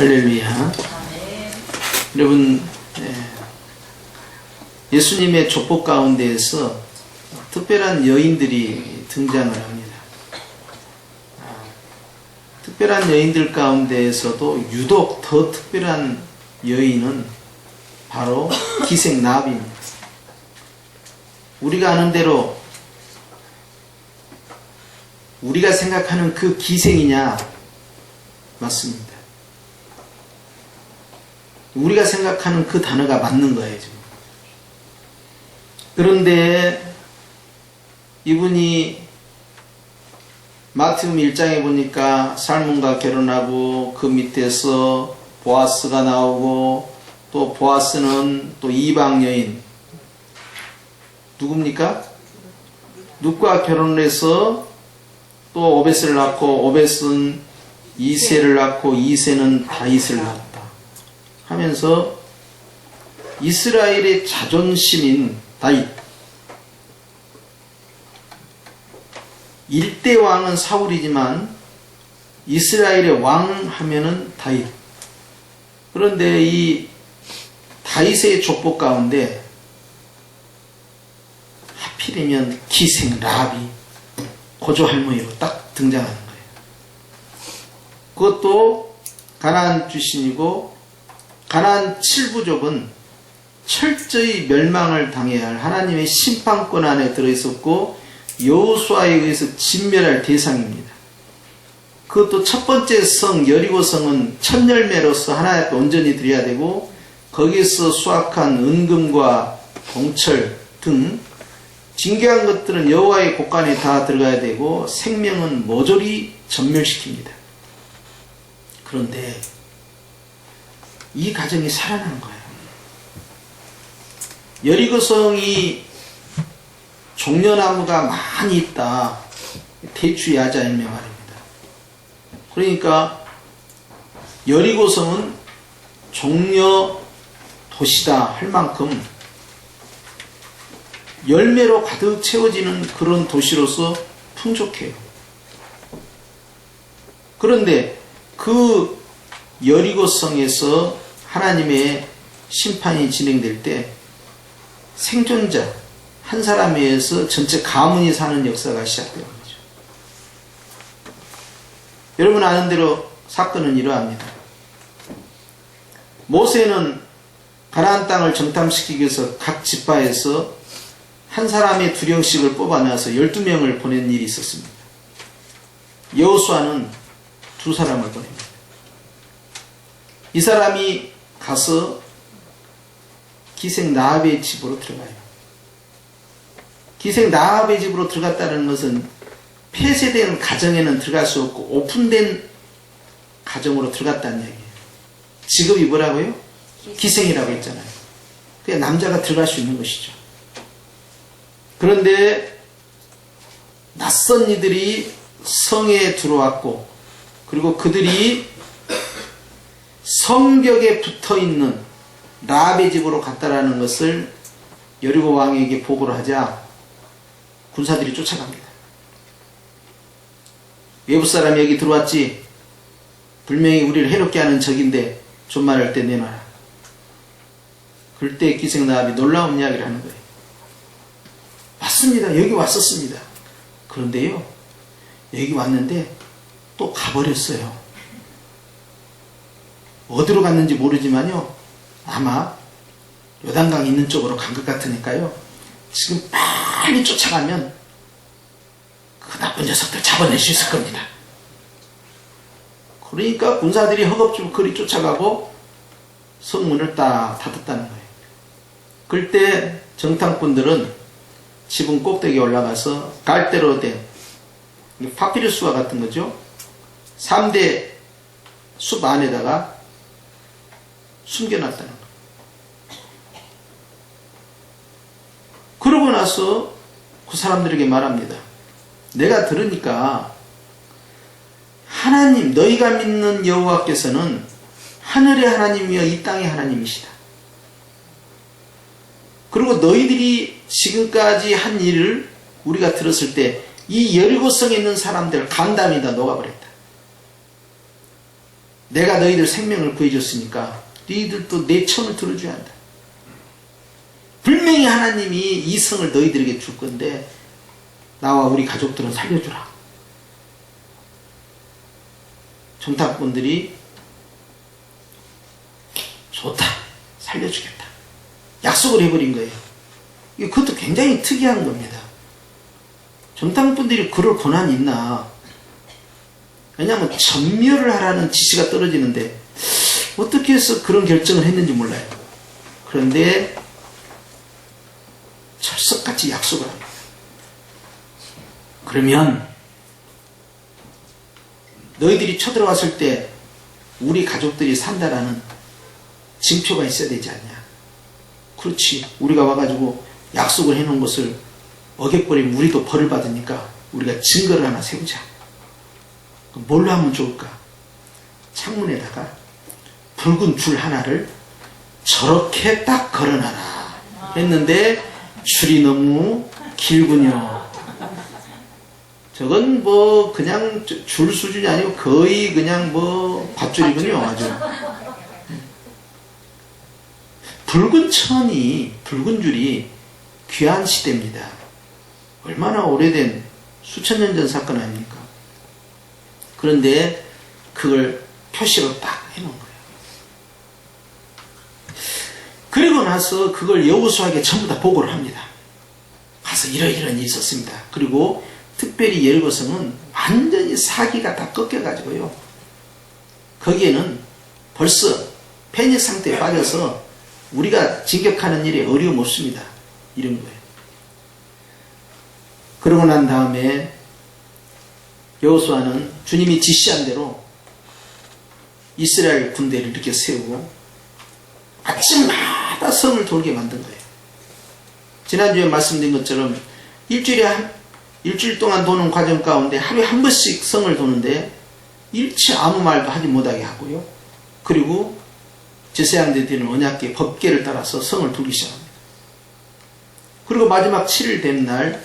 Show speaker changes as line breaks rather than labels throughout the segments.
할렐루야. 여러분, 예수님의 족보 가운데에서 특별한 여인들이 등장을 합니다. 특별한 여인들 가운데에서도 유독 더 특별한 여인은 바로 기생 라합입니다. 우리가 아는 대로 우리가 생각하는 그 기생이냐? 맞습니다. 우리가 생각하는 그 단어가 맞는 거예요, 지금. 그런데 이분이 마태복음 1장에 보니까 살몬과 결혼하고 그 밑에서 보아스가 나오고 또 보아스는 또 이방 여인 누굽니까? 룻과 결혼을 해서 또 오벳을 낳고 오벳은 이새를 낳고 이새는 다윗을 낳았다 하면서 이스라엘의 자존심인 다윗, 1대 왕은 사울이지만 이스라엘의 왕 하면은 다윗. 그런데 이 다윗의 족보 가운데 하필이면 기생 라합이 고조 할머니로 딱 등장하는 거예요. 그것도 가나안 출신이고 가나안 7부족은 철저히 멸망을 당해야 할 하나님의 심판권 안에 들어있었고 여호수아에 의해서 진멸할 대상입니다. 그것도 첫 번째 성 여리고성은 첫 열매로서 하나님 앞에 온전히 드려야 되고 거기에서 수확한 은금과 동철 등 징계한 것들은 여호와의 곳간에 다 들어가야 되고 생명은 모조리 전멸시킵니다. 그런데 이 가정이 살아난 거예요. 여리고성이 종려나무가 많이 있다. 대추야자일며 말입니다. 그러니까 여리고성은 종려 도시다 할 만큼 열매로 가득 채워지는 그런 도시로서 풍족해요. 그런데 그 여리고성에서 하나님의 심판이 진행될 때 생존자 한 사람에 의해서 전체 가문이 사는 역사가 시작되는 거죠. 여러분 아는 대로 사건은 이러합니다. 모세는 가나안 땅을 정탐시키기 위해서 각 지파에서 한 사람의 2명씩을 뽑아내서 12명을 보낸 일이 있었습니다. 여호수아는 2사람을 보냅니다. 이 사람이 가서 기생 라합의 집으로 들어가요. 기생 라합의 집으로 들어갔다는 것은 폐쇄된 가정에는 들어갈 수 없고 오픈된 가정으로 들어갔다는 얘기예요. 직업이 뭐라고요? 기생이라고 했잖아요. 그냥 남자가 들어갈 수 있는 것이죠. 그런데 낯선 이들이 성에 들어왔고 그리고 그들이 성벽에 붙어있는 라합의 집으로 갔다라는 것을 여리고 왕에게 보고를 하자 군사들이 쫓아갑니다. 외부 사람이 여기 들어왔지? 분명히 우리를 해롭게 하는 적인데 존말할 때 내놔라. 그럴 때 기생 라합이 놀라운 이야기를 하는 거예요. 맞습니다. 여기 왔었습니다. 그런데요, 여기 왔는데 또 가버렸어요. 어디로 갔는지 모르지만요, 아마 요단강 있는 쪽으로 간 것 같으니까요, 지금 빨리 쫓아가면 그 나쁜 녀석들 잡아낼 수 있을 겁니다. 그러니까 군사들이 허겁지겁 쫓아가고 성문을 딱 닫았다는 거예요. 그럴 때 정탐꾼들은 지붕 꼭대기에 올라가서 갈대로 된 파피루스와 같은 거죠. 3대 숲 안에다가 숨겨놨다는 거예요. 그러고 나서 그 사람들에게 말합니다. 내가 들으니까 하나님, 너희가 믿는 여호와께서는 하늘의 하나님이여 이 땅의 하나님이시다. 그리고 너희들이 지금까지 한 일을 우리가 들었을 때 이 여리고성에 있는 사람들 간담이 다 녹아버렸다. 내가 너희들 생명을 구해줬으니까 너희들도 내 청을 들어줘야 한다. 분명히 하나님이 이 성을 너희들에게 줄 건데 나와 우리 가족들은 살려주라. 정탐꾼들이 좋다, 살려주겠다, 약속을 해버린 거예요. 그것도 굉장히 특이한 겁니다. 정탐꾼들이 그럴 권한이 있나? 왜냐하면 전멸을 하라는 지시가 떨어지는데 어떻게 해서 그런 결정을 했는지 몰라요. 그런데 철석같이 약속을 합니다. 그러면 너희들이 쳐들어왔을 때 우리 가족들이 산다라는 징표가 있어야 되지 않냐. 그렇지, 우리가 와가지고 약속을 해놓은 것을 어겨버리면 우리도 벌을 받으니까 우리가 증거를 하나 세우자. 그럼 뭘로 하면 좋을까? 창문에다가 붉은 줄 하나를 저렇게 딱 걸어놔라 했는데 줄이 너무 길군요. 저건 뭐 그냥 줄 수준이 아니고 거의 그냥 뭐 밧줄이군요. 아주 붉은 천이, 붉은 줄이 귀한 시대입니다. 얼마나 오래된 수천 년 전 사건 아닙니까? 그런데 그걸 표시로 딱 해놓은 거예요. 그리고 나서 그걸 여호수아에게 전부 다 보고를 합니다. 가서 이러이러한 일이 있었습니다. 그리고 특별히 여리고성은 완전히 사기가 다 꺾여가지고요. 거기에는 벌써 패닉 상태에 빠져서 우리가 진격하는 일에 어려움 없습니다. 이런 거예요. 그러고 난 다음에 여호수아는 주님이 지시한 대로 이스라엘 군대를 이렇게 세우고 아침마다 성을 돌게 만든 거예요. 지난주에 말씀드린 것처럼 일주일 동안 도는 과정 가운데 하루에 한 번씩 성을 도는데 일체 아무 말도 하지 못하게 하고요. 그리고 제사장들이 드리는 언약궤 법궤를 따라서 성을 돌기 시작합니다. 그리고 마지막 7일 된 날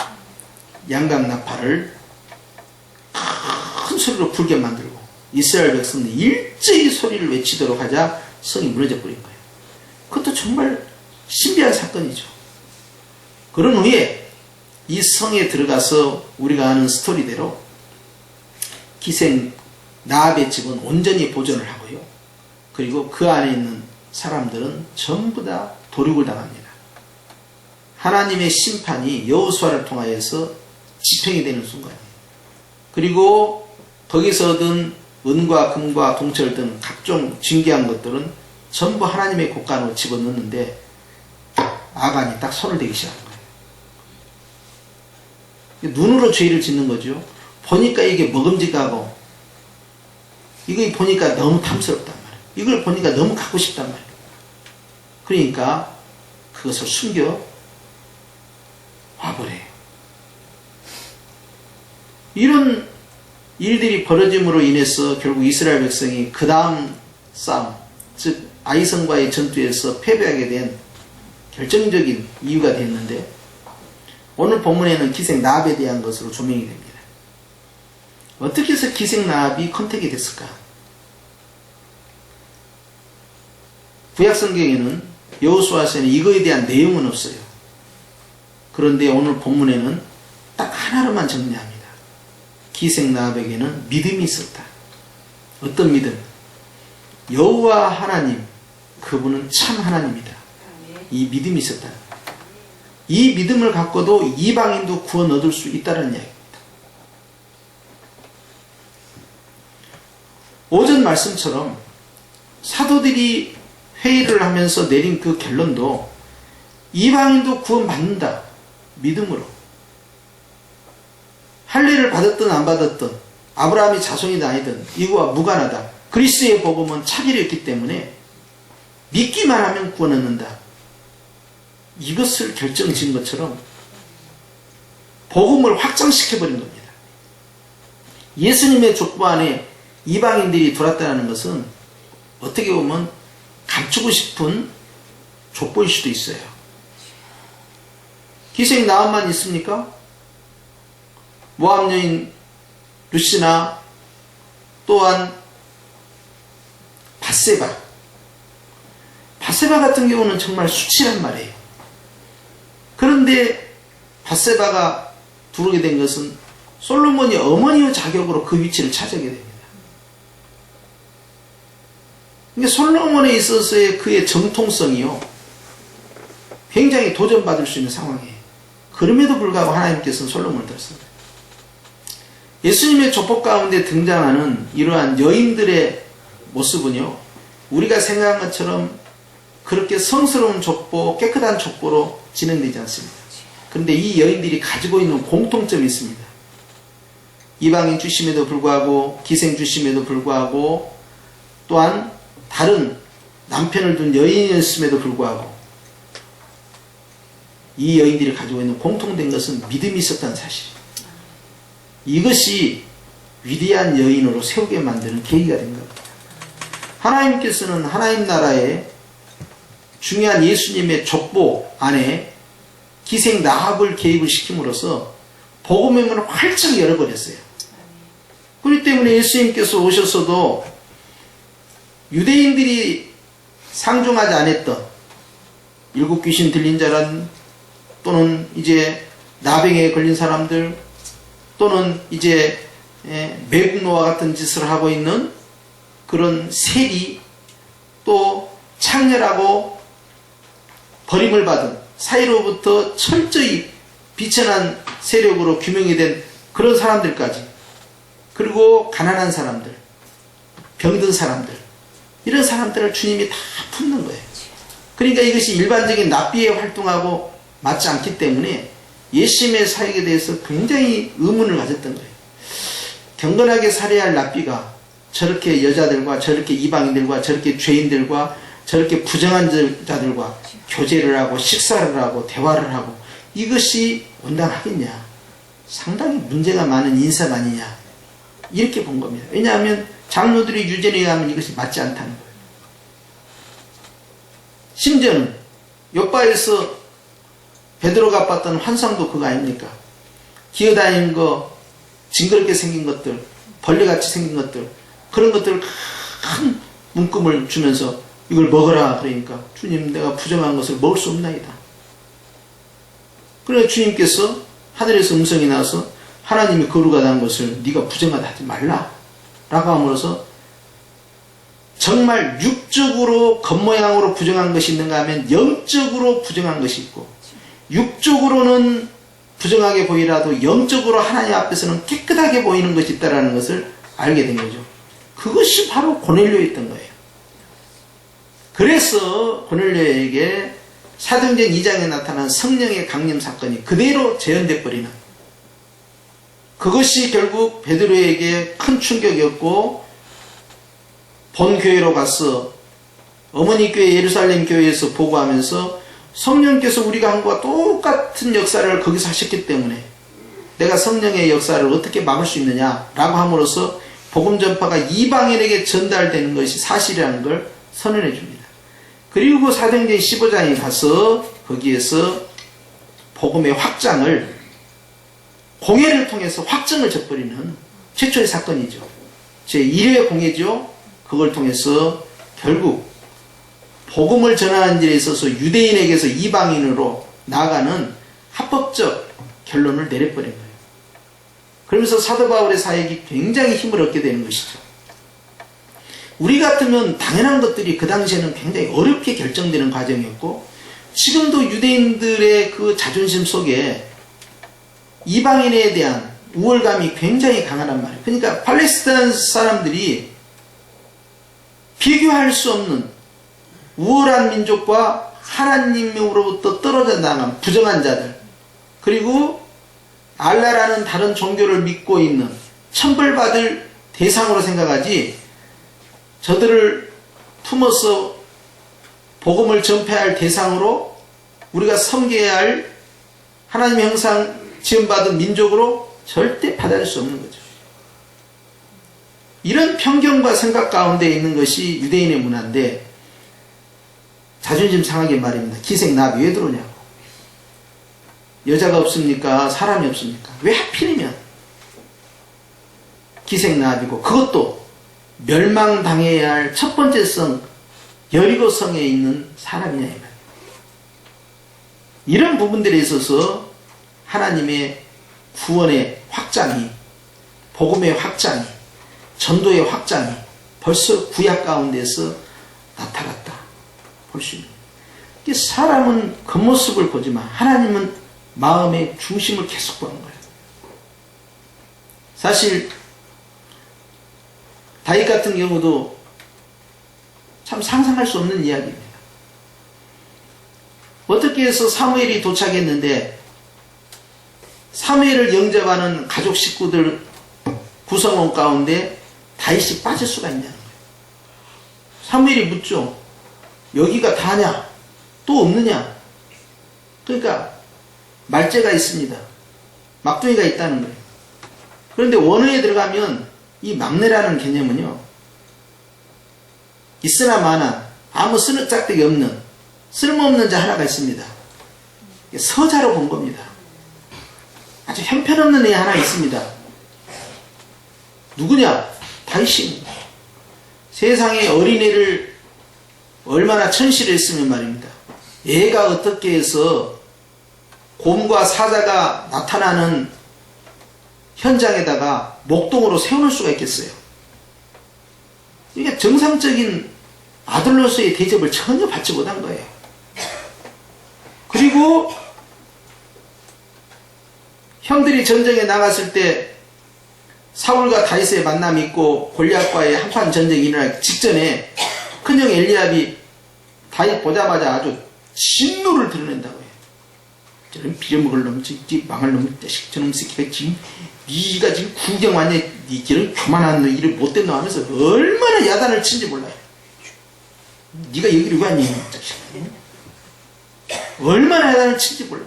양강나팔을 큰 소리로 불게 만들고 이스라엘 백성들이 일제히 소리를 외치도록 하자 성이 무너져 버린 거예요. 그것도 정말 신비한 사건이죠. 그런 후에 이 성에 들어가서 우리가 아는 스토리대로 기생 나압의 집은 온전히 보존을 하고요. 그리고 그 안에 있는 사람들은 전부 다 도륙을 당합니다. 하나님의 심판이 여호수아를 통하여서 집행이 되는 순간이에요. 그리고 거기서 얻은 은과 금과 동철 등 각종 징계한 것들은 전부 하나님의 곳간으로 집어넣는데 아간이 딱 손을 대기 시작한 거예요. 눈으로 죄를 짓는 거죠. 보니까 이게 먹음직하고 이거 보니까 너무 탐스럽단 말이에요. 이걸 보니까 너무 갖고 싶단 말이에요. 그러니까 그것을 숨겨 와버려요. 이런 일들이 벌어짐으로 인해서 결국 이스라엘 백성이 그 다음 싸움, 즉 아이성과의 전투에서 패배하게 된 결정적인 이유가 됐는데 오늘 본문에는 기생 나압에 대한 것으로 조명이 됩니다. 어떻게 해서 기생 나압이 컨택이 됐을까? 구약성경에는 여호수아서에는 이거에 대한 내용은 없어요. 그런데 오늘 본문에는 딱 하나로만 정리합니다. 기생 나압에게는 믿음이 있었다. 어떤 믿음? 여호와 하나님, 그분은 참 하나님이다. 이 믿음이 있었다. 이 믿음을 갖고도 이방인도 구원 얻을 수 있다는 이야기입니다. 오전 말씀처럼 사도들이 회의를 하면서 내린 그 결론도 이방인도 구원 받는다. 믿음으로. 할례를 받았든 안 받았든 아브라함이 자손이든 아니든 이거와 무관하다. 그리스도의 복음은 차별이었기 때문에 믿기만 하면 구원 얻는다. 이것을 결정지은 것처럼 복음을 확장시켜버린 겁니다. 예수님의 족보 안에 이방인들이 들어왔다는 것은 어떻게 보면 감추고 싶은 족보일 수도 있어요. 기생 나압만 있습니까? 모압 여인 루시나 또한 밧세바 같은 경우는 정말 수치란 말이에요. 그런데 밧세바가 부르게 된 것은 솔로몬이 어머니의 자격으로 그 위치를 차지하게 됩니다. 그러니까 솔로몬에 있어서의 그의 정통성이요, 굉장히 도전받을 수 있는 상황이에요. 그럼에도 불구하고 하나님께서는 솔로몬을 들었습니다. 예수님의 족보 가운데 등장하는 이러한 여인들의 모습은요, 우리가 생각한 것처럼 그렇게 성스러운 족보, 깨끗한 족보로 진행되지 않습니다. 그런데 이 여인들이 가지고 있는 공통점이 있습니다. 이방인 출신임에도 불구하고, 기생 출신임에도 불구하고, 또한 다른 남편을 둔 여인이었음에도 불구하고, 이 여인들이 가지고 있는 공통된 것은 믿음이 있었다는 사실입니다. 이것이 위대한 여인으로 세우게 만드는 계기가 된 겁니다. 하나님께서는 하나님 나라의 중요한 예수님의 족보 안에 기생 라합을 개입을 시킴으로써 복음의 문을 활짝 열어버렸어요. 그렇기 때문에 예수님께서 오셔서도 유대인들이 상종하지 않았던 일곱 귀신 들린 자란, 또는 이제 나병에 걸린 사람들, 또는 이제 매국노와 같은 짓을 하고 있는 그런 세리, 또 창렬하고 버림을 받은 사이로부터 철저히 비천한 세력으로 규명이 된 그런 사람들까지, 그리고 가난한 사람들, 병든 사람들, 이런 사람들을 주님이 다 품는 거예요. 그러니까 이것이 일반적인 랍비에 활동하고 맞지 않기 때문에 예수님의 사역에 대해서 굉장히 의문을 가졌던 거예요. 경건하게 살아야 할 랍비가 저렇게 여자들과, 저렇게 이방인들과, 저렇게 죄인들과, 저렇게 부정한 자들과 교제를 하고 식사를 하고 대화를 하고, 이것이 온당하겠냐? 상당히 문제가 많은 인사가 아니냐? 이렇게 본 겁니다. 왜냐하면 장로들이 유전에 의하면 이것이 맞지 않다는 거예요. 심지어는 요바에서 베드로가 봤던 환상도 그거 아닙니까? 기어다니는 거, 징그럽게 생긴 것들, 벌레같이 생긴 것들, 그런 것들을 큰 문금을 주면서 이걸 먹어라 그러니까, 주님, 내가 부정한 것을 먹을 수 없나이다. 그래서 주님께서 하늘에서 음성이 나와서 하나님이 거룩하다는 것을 네가 부정하다 하지 말라 라고 함으로써, 정말 육적으로 겉모양으로 부정한 것이 있는가 하면 영적으로 부정한 것이 있고, 육적으로는 부정하게 보이라도 영적으로 하나님 앞에서는 깨끗하게 보이는 것이 있다는 것을 알게 된 거죠. 그것이 바로 고넬료였던 거예요. 그래서 고넬료에게 사도행전 2장에 나타난 성령의 강림 사건이 그대로 재현돼 버리는, 그것이 결국 베드로에게 큰 충격이었고, 본 교회로 가서 어머니 교회 예루살렘 교회에서 보고하면서 성령께서 우리가 한 것과 똑같은 역사를 거기서 하셨기 때문에 내가 성령의 역사를 어떻게 막을 수 있느냐 라고 함으로써 복음 전파가 이방인에게 전달되는 것이 사실이라는 걸 선언해 줍니다. 그리고 사도행전 15장에 가서 거기에서 복음의 확장을, 공회를 통해서 확정을 져버리는 최초의 사건이죠. 제1회 공회죠. 그걸 통해서 결국 복음을 전하는 일에 있어서 유대인에게서 이방인으로 나아가는 합법적 결론을 내려버린 거예요. 그러면서 사도 바울의 사역이 굉장히 힘을 얻게 되는 것이죠. 우리 같으면 당연한 것들이 그 당시에는 굉장히 어렵게 결정되는 과정이었고, 지금도 유대인들의 그 자존심 속에 이방인에 대한 우월감이 굉장히 강하단 말이에요. 그러니까 팔레스타인 사람들이 비교할 수 없는 우월한 민족과 하나님으로부터 떨어져 나간 부정한 자들, 그리고 알라라는 다른 종교를 믿고 있는 천벌받을 대상으로 생각하지, 저들을 품어서 복음을 전폐할 대상으로 우리가 섬겨야 할 하나님의 형상 지음받은 민족으로 절대 받아들일 수 없는 거죠. 이런 편견과 생각 가운데 있는 것이 유대인의 문화인데, 자존심 상하게 말입니다. 기생나비 왜 들어오냐고. 여자가 없습니까? 사람이 없습니까? 왜 하필이면 기생나비고, 그것도 멸망당해야 할 첫 번째 성 여리고성에 있는 사람이냐 이 말이에요. 이런 부분들에 있어서 하나님의 구원의 확장이, 복음의 확장이, 전도의 확장이 벌써 구약 가운데서 나타났다 볼 수 있는. 사람은 겉모습을 보지만 하나님은 마음의 중심을 계속 보는 거예요. 사실 다윗 같은 경우도 참 상상할 수 없는 이야기입니다. 어떻게 해서 사무엘이 도착했는데 사무엘을 영접하는 가족 식구들 구성원 가운데 다윗이 빠질 수가 있냐는 거예요. 사무엘이 묻죠. 여기가 다냐? 또 없느냐? 그러니까 말제가 있습니다. 막둥이가 있다는 거예요. 그런데 원어에 들어가면 이 막내라는 개념은요, 있으나 마나 아무 쓰느짝대기 없는 쓸모없는 자 하나가 있습니다. 서자로 본 겁니다. 아주 형편없는 애 하나 있습니다. 누구냐? 다윗입니다. 세상에 어린애를 얼마나 천시를 했으면 말입니다. 애가 어떻게 해서 곰과 사자가 나타나는 현장에다가 목동으로 세워놓을 수가 있겠어요? 이게 정상적인 아들로서의 대접을 전혀 받지 못한 거예요. 그리고 형들이 전쟁에 나갔을 때 사울과 다윗의 만남이 있고 골리앗과의 한판 전쟁이 일어나기 직전에 큰형 엘리압이 다윗 보자마자 아주 진노를 드러낸다고 해요. 저런 빌어먹을 놈, 망할 놈, 자식, 저놈 새끼가 지금 네가 지금 구경 왔냐, 네 저런 교만한 놈, 이를 못된 놈 하면서 얼마나 야단을 친지 몰라요. 네가 여기로 왔니, 자식. 얼마나 야단을 친지 몰라.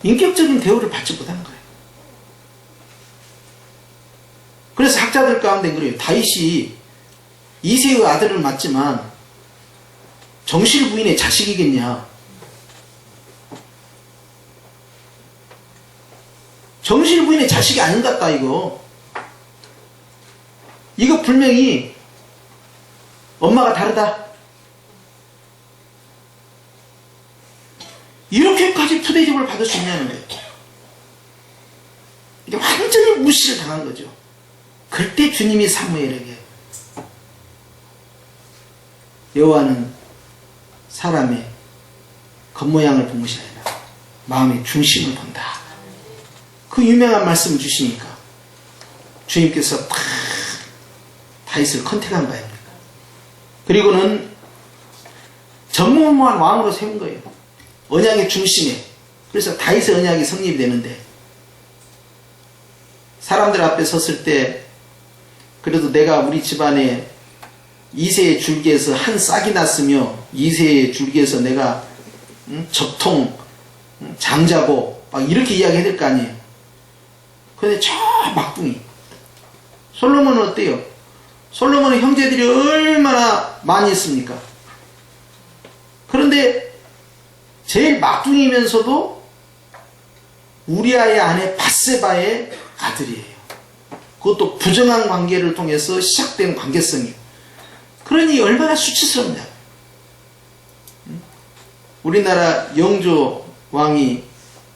인격적인 대우를 받지 못하는 거예요. 그래서 학자들 가운데 그래요. 다윗이 이새의 아들을 낳았지만 정실 부인의 자식이겠냐? 정실 부인의 자식이 아닌 것 같다 이거. 이거 분명히 엄마가 다르다. 이렇게까지 푸대접을 받을 수 있냐는 거예요. 이게 완전히 무시를 당한 거죠. 그때 주님이 사무엘에게 여호와는 사람의 겉모양을 본 것이 아니라 마음의 중심을 본다. 그 유명한 말씀을 주시니까 주님께서 탁 다윗을 컨택한 거 아닙니까? 그리고는 전무후무한 왕으로 세운 거예요. 언약의 중심에. 그래서 다윗의 언약이 성립이 되는데 사람들 앞에 섰을 때 그래도 내가 우리 집안에 이새의 줄기에서 한 싹이 났으며 이새의 줄기에서 내가 적통 장자고 막 이렇게 이야기해야 될 거 아니에요. 그런데 저 막둥이 솔로몬은 어때요? 솔로몬의 형제들이 얼마나 많이 있습니까? 그런데 제일 막둥이면서도 우리아의 아내 밧세바의 아들이에요. 그것도 부정한 관계를 통해서 시작된 관계성이에요. 그러니 얼마나 수치스럽냐. 우리나라 영조 왕이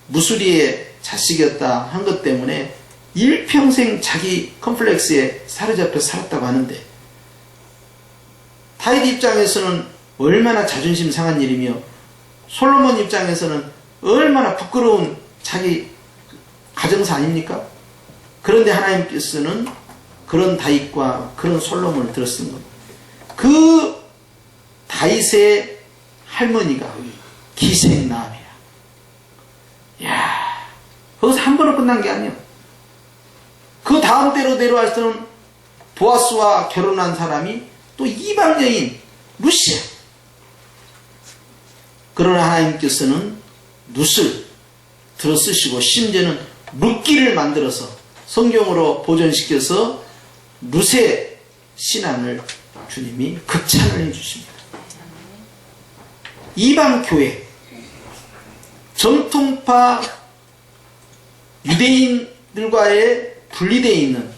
무수리의 자식이었다 한 것 때문에 일평생 자기 컴플렉스에 사로잡혀 살았다고 하는데 다윗 입장에서는 얼마나 자존심 상한 일이며 솔로몬 입장에서는 얼마나 부끄러운 자기 가정사 아닙니까? 그런데 하나님께서는 그런 다윗과 그런 솔로몬을 들었은 겁니다. 그 다윗의 할머니가 기생나암이야. 이야, 거기서 한 번으로 끝난 게 아니야. 그 다음 때로 내려갈 때는 보아스와 결혼한 사람이 또 이방 여인 루시아. 그러나 하나님께서는 룻을 들어쓰시고 심지어는 룻기를 만들어서 성경으로 보존시켜서 룻의 신앙을 주님이 극찬을 해주십니다. 이방 교회, 정통파 유대인 하나님들과의 분리되어 있는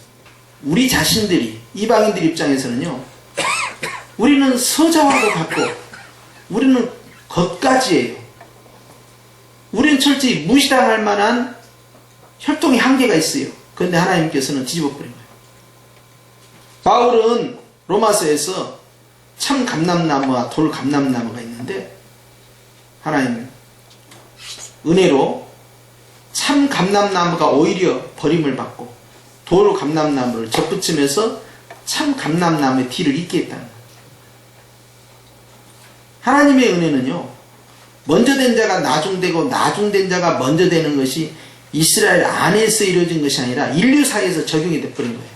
우리 자신들이, 이방인들 입장에서는요, 우리는 서자와도 같고 우리는 겉가지예요. 우리는 철저히 무시당할 만한 혈통의 한계가 있어요. 그런데 하나님께서는 뒤집어버린 거예요. 바울은 로마서에서 참 감람나무와 돌 감람나무가 있는데, 하나님 은혜로 참 감람나무가 오히려 버림을 받고 돌 감람나무를 접붙이면서 참 감람나무의 뒤를 잇게 했다는 거예요. 하나님의 은혜는요, 먼저 된 자가 나중되고 나중된 자가 먼저 되는 것이 이스라엘 안에서 이루어진 것이 아니라 인류 사이에서 적용이 돼버린 거예요.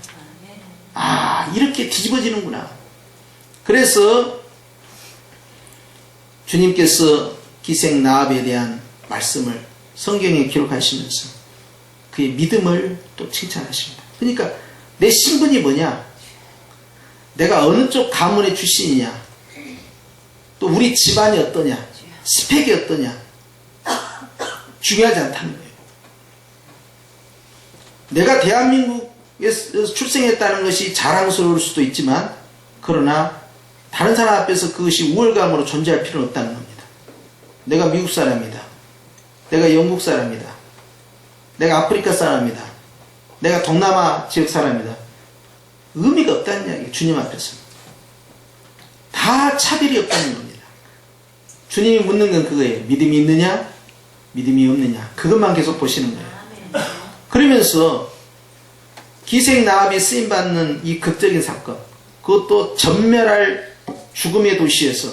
아, 이렇게 뒤집어지는구나. 그래서 주님께서 기생 라합에 대한 말씀을 성경에 기록하시면서 그의 믿음을 또 칭찬하십니다. 그러니까 내 신분이 뭐냐, 내가 어느 쪽 가문의 출신이냐, 또 우리 집안이 어떠냐, 스펙이 어떠냐, 중요하지 않다는 거예요. 내가 대한민국에서 출생했다는 것이 자랑스러울 수도 있지만, 그러나 다른 사람 앞에서 그것이 우월감으로 존재할 필요는 없다는 겁니다. 내가 미국 사람이다, 내가 영국 사람이다, 내가 아프리카 사람이다, 내가 동남아 지역 사람이다, 의미가 없다는 이야기예요. 주님 앞에서 다 차별이 없다는 겁니다. 주님이 묻는 건 그거예요. 믿음이 있느냐, 믿음이 없느냐, 그것만 계속 보시는 거예요. 그러면서 기생 라합이 쓰임받는 이 극적인 사건, 그것도 전멸할 죽음의 도시에서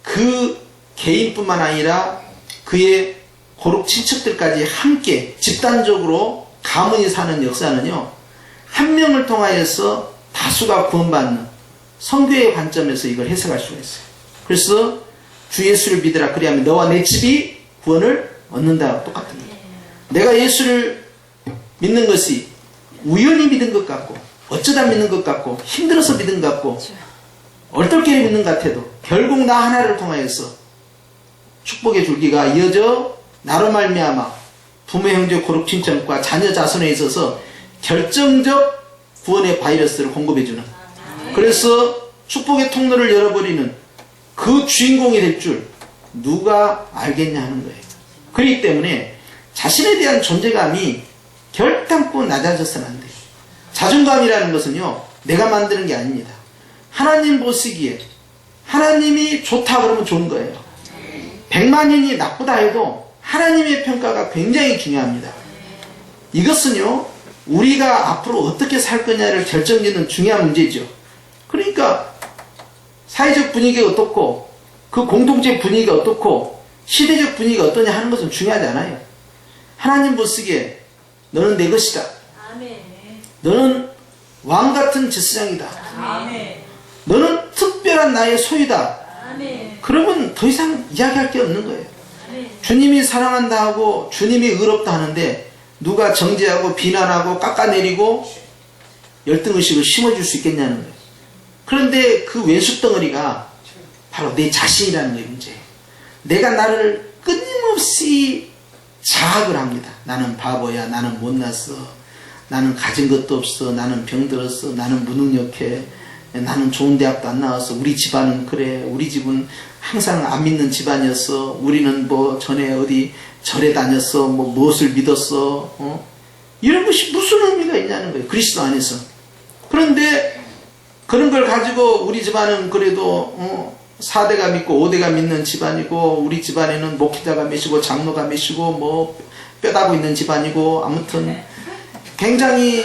그 개인뿐만 아니라 그의 고륙 친척들까지 함께 집단적으로 가문이 사는 역사는요, 한 명을 통하여서 다수가 구원받는 성교의 관점에서 이걸 해석할 수가 있어요. 그래서 주 예수를 믿으라, 그리하면 너와 내 집이 구원을 얻는다고 똑같은 거예요. 내가 예수를 믿는 것이 우연히 믿은 것 같고, 어쩌다 믿는 것 같고, 힘들어서 믿은 것 같고, 얼떨결에 믿는 것 같아도 결국 나 하나를 통하여서 축복의 줄기가 이어져 나로 말미암아 부모 형제 고륙 친척과 자녀 자손에 있어서 결정적 구원의 바이러스를 공급해주는, 그래서 축복의 통로를 열어버리는 그 주인공이 될 줄 누가 알겠냐 하는 거예요. 그렇기 때문에 자신에 대한 존재감이 결단코 낮아져서는 안 돼요. 자존감이라는 것은요, 내가 만드는 게 아닙니다. 하나님 보시기에 하나님이 좋다 그러면 좋은 거예요. 100만인이 나쁘다 해도 하나님의 평가가 굉장히 중요합니다. 이것은요, 우리가 앞으로 어떻게 살 거냐를 결정짓는 중요한 문제죠. 그러니까 사회적 분위기가 어떻고, 그 공동체 분위기가 어떻고, 시대적 분위기가 어떠냐 하는 것은 중요하지 않아요. 하나님 보시기에 너는 내 것이다, 너는 왕같은 제사장이다, 너는 특별한 나의 소유다, 그러면 더 이상 이야기할 게 없는 거예요. 주님이 사랑한다 하고 주님이 의롭다 하는데 누가 정죄하고 비난하고 깎아내리고 열등의식을 심어줄 수 있겠냐는 거예요. 그런데 그 왼수덩어리가 바로 내 자신이라는 게 문제예요. 내가 나를 끊임없이 자학을 합니다. 나는 바보야, 나는 못났어, 나는 가진 것도 없어, 나는 병들었어, 나는 무능력해, 나는 좋은 대학도 안 나왔어, 우리 집안은 그래, 우리 집은 항상 안 믿는 집안이었어, 우리는 뭐 전에 어디 절에 다녔어, 뭐 무엇을 믿었어, 이런 것이 무슨 의미가 있냐는 거예요, 그리스도 안에서. 그런데 그런 걸 가지고 우리 집안은 그래도 4대가 믿고 5대가 믿는 집안이고, 우리 집안에는 목회자가 몇이고 장로가 몇이고 뭐 뼈다고 있는 집안이고, 아무튼 굉장히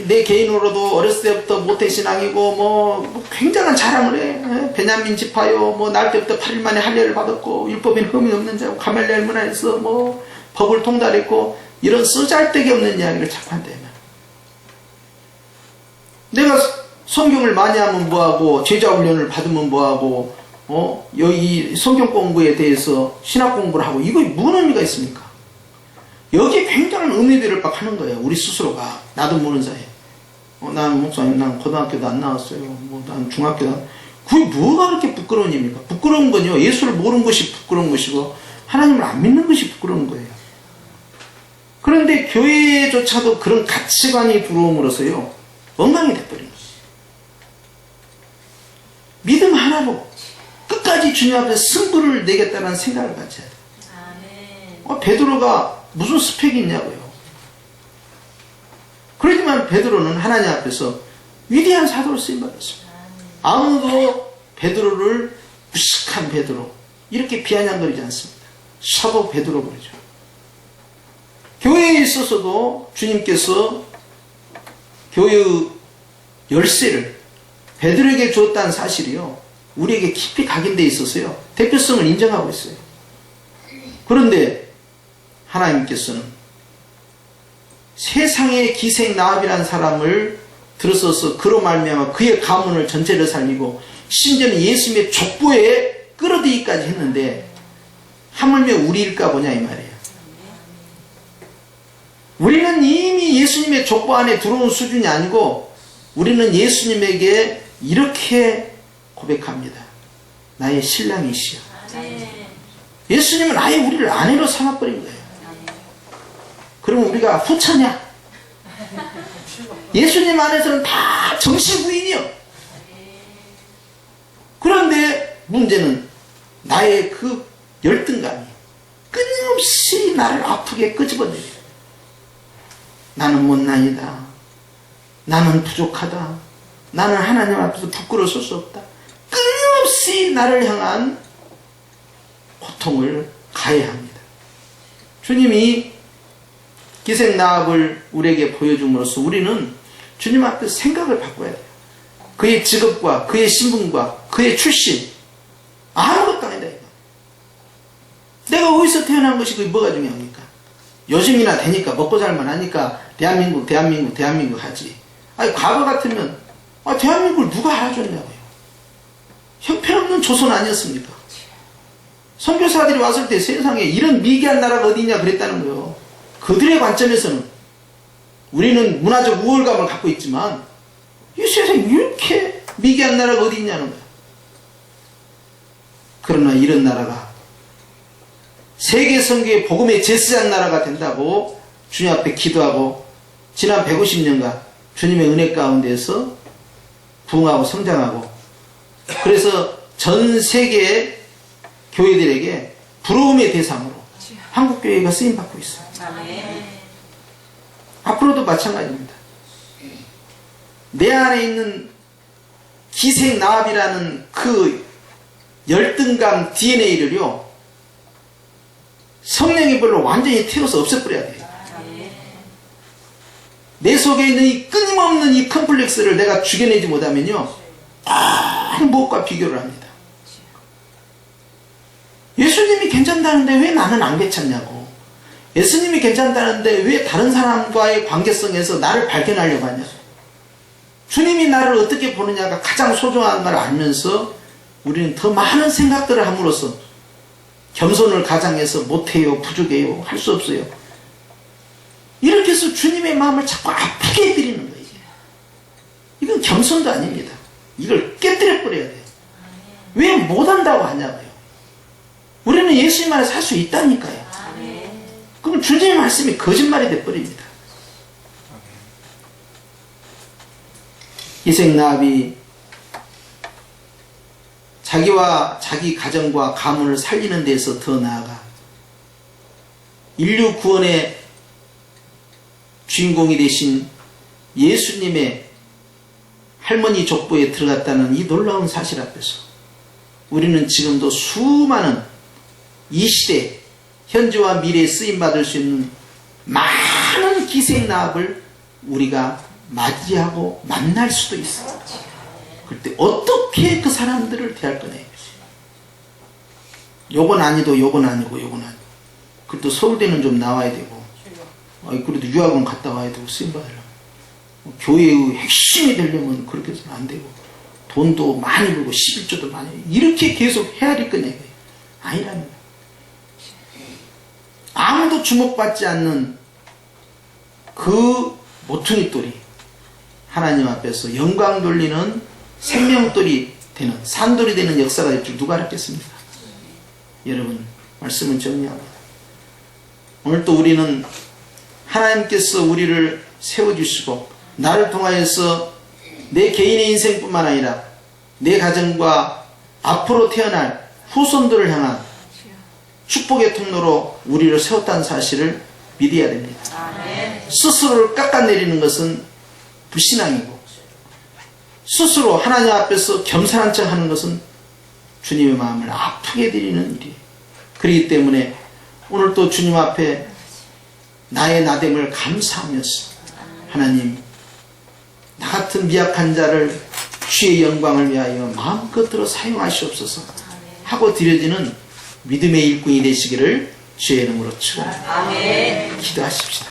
내 개인으로도 어렸을 때부터 모태신앙이고 뭐 굉장한 자랑을 해. 베냐민 지파요, 뭐 날 때부터 8일 만에 할례를 받았고 율법엔 흠이 없는 자고 가말리엘 문화에서 뭐 법을 통달했고, 이런 쓰잘데기 없는 이야기를 자꾸 한다면, 내가 성경을 많이 하면 뭐하고, 제자 훈련을 받으면 뭐하고, 여기 성경 공부에 대해서 신학 공부를 하고, 이거 무슨 의미가 있습니까? 여기에 굉장한 의미들을 막 하는 거예요. 우리 스스로가. 나도 모르는 사이에. 난 목사님, 난 고등학교도 안 나왔어요. 뭐, 난 중학교도 안. 그게 뭐가 그렇게 부끄러운 일입니까? 부끄러운 건요, 예수를 모르는 것이 부끄러운 것이고, 하나님을 안 믿는 것이 부끄러운 거예요. 그런데 교회조차도 그런 가치관이 들어옴으로써요, 엉망이 돼버린 거예요. 믿음 하나로 끝까지 주님 앞에 승부를 내겠다는 생각을 가져야 돼요. 베드로가 무슨 스펙이 있냐고요. 그렇지만 베드로는 하나님 앞에서 위대한 사도로 쓰임받았습니다. 아무도 베드로를 무식한 베드로 이렇게 비아냥거리지 않습니다. 사도 베드로 부르죠. 교회에 있어서도 주님께서 교회의 열쇠를 베드로에게 주었다는 사실이요, 우리에게 깊이 각인되어 있어서요, 대표성을 인정하고 있어요. 그런데 하나님께서는 세상의 기생 나합이라는 사람을 들어서서 그로 말미암아 그의 가문을 전체를 살리고 심지어는 예수님의 족보에 끌어들이기까지 했는데, 하물며 우리일까 보냐 이 말이에요. 우리는 이미 예수님의 족보 안에 들어온 수준이 아니고, 우리는 예수님에게 이렇게 고백합니다. 나의 신랑이시여. 예수님은 아예 우리를 아내로 삼아버린 거예요. 그러면 우리가 후처냐? 예수님 안에서는 다 정식 부인이요. 그런데 문제는 나의 그 열등감이 끊임없이 나를 아프게 끄집어내요. 나는 못난이다. 나는 부족하다. 나는 하나님 앞에서 부끄러워 설 수 없다. 끊임없이 나를 향한 고통을 가해야 합니다. 주님이 기생 나합을 우리에게 보여줌으로써 우리는 주님 앞에서 생각을 바꿔야 돼요. 그의 직업과 그의 신분과 그의 출신 아무것도 아니다. 이거. 내가 어디서 태어난 것이 그게 뭐가 중요합니까? 요즘이나 되니까 먹고 살만 하니까 대한민국 하지. 아니 과거 같으면 대한민국을 누가 알아줬냐고요. 형편없는 조선 아니었습니까? 선교사들이 왔을 때 세상에 이런 미개한 나라가 어디냐 그랬다는 거예요. 그들의 관점에서는 우리는 문화적 우월감을 갖고 있지만 이 세상에 이렇게 미개한 나라가 어디 있냐는 거예요. 그러나 이런 나라가 세계 선교의 복음의 제스장 나라가 된다고 주님 앞에 기도하고 지난 150년간 주님의 은혜 가운데서 부흥하고 성장하고, 그래서 전 세계의 교회들에게 부러움의 대상으로 한국교회가 쓰임받고 있어요. 앞으로도 마찬가지입니다. 내 안에 있는 기생 나합이라는 그 열등감 DNA를요, 성령의 불로 완전히 태워서 없애버려야 돼요. 내 속에 있는 이 끊임없는 이 컴플렉스를 내가 죽여내지 못하면요, 무엇과 비교를 합니다. 예수님이 괜찮다는데 왜 나는 안 괜찮냐고. 예수님이 괜찮다는데 왜 다른 사람과의 관계성에서 나를 발견하려고 하냐. 주님이 나를 어떻게 보느냐가 가장 소중한 걸 알면서 우리는 더 많은 생각들을 함으로써 겸손을 가장해서 못해요, 부족해요, 할 수 없어요. 이렇게 해서 주님의 마음을 자꾸 아프게 해드리는 거예요. 이건 겸손도 아닙니다. 이걸 깨뜨려 버려야 돼요. 왜 못한다고 하냐고요. 우리는 예수님 안에서 할 수 있다니까요. 그럼 주님의 말씀이 거짓말이 돼버립니다. 기생 나합이 자기와 자기 가정과 가문을 살리는 데서 더 나아가 인류 구원의 주인공이 되신 예수님의 할머니 족보에 들어갔다는 이 놀라운 사실 앞에서 우리는 지금도 수많은 이 시대 현재와 미래에 쓰임받을 수 있는 많은 기생 나합을 우리가 맞이하고 만날 수도 있어요. 그때 어떻게 그 사람들을 대할 거냐. 요건 아니도 요건 아니고 요건 아니고. 그래도 서울대는 좀 나와야 되고, 그래도 유학원 갔다 와야 되고, 쓰임받으려면 교회의 핵심이 되려면 그렇게 해서는 안 되고, 돈도 많이 벌고 11조도 많이 이렇게 계속 헤아릴 거냐. 아니라는 거예요. 아무도 주목받지 않는 그 모퉁이돌이 하나님 앞에서 영광 돌리는 생명돌이 되는, 산돌이 되는 역사가 될 줄 누가 알았겠습니까? 여러분, 말씀은 정리합니다. 오늘 또 우리는 하나님께서 우리를 세워주시고 나를 통하여서 내 개인의 인생뿐만 아니라 내 가정과 앞으로 태어날 후손들을 향한 축복의 통로로 우리를 세웠다는 사실을 믿어야 됩니다. 스스로를 깎아내리는 것은 불신앙이고 스스로 하나님 앞에서 겸손한 척 하는 것은 주님의 마음을 아프게 드리는 일이에요. 그렇기 때문에 오늘 또 주님 앞에 나의 나됨을 감사하면서 하나님 나 같은 미약한 자를 주의 영광을 위하여 마음껏 들어 사용하시옵소서 하고 드려지는 믿음의 일꾼이 되시기를 주의 이름으로 축원합니다. 기도하십시다.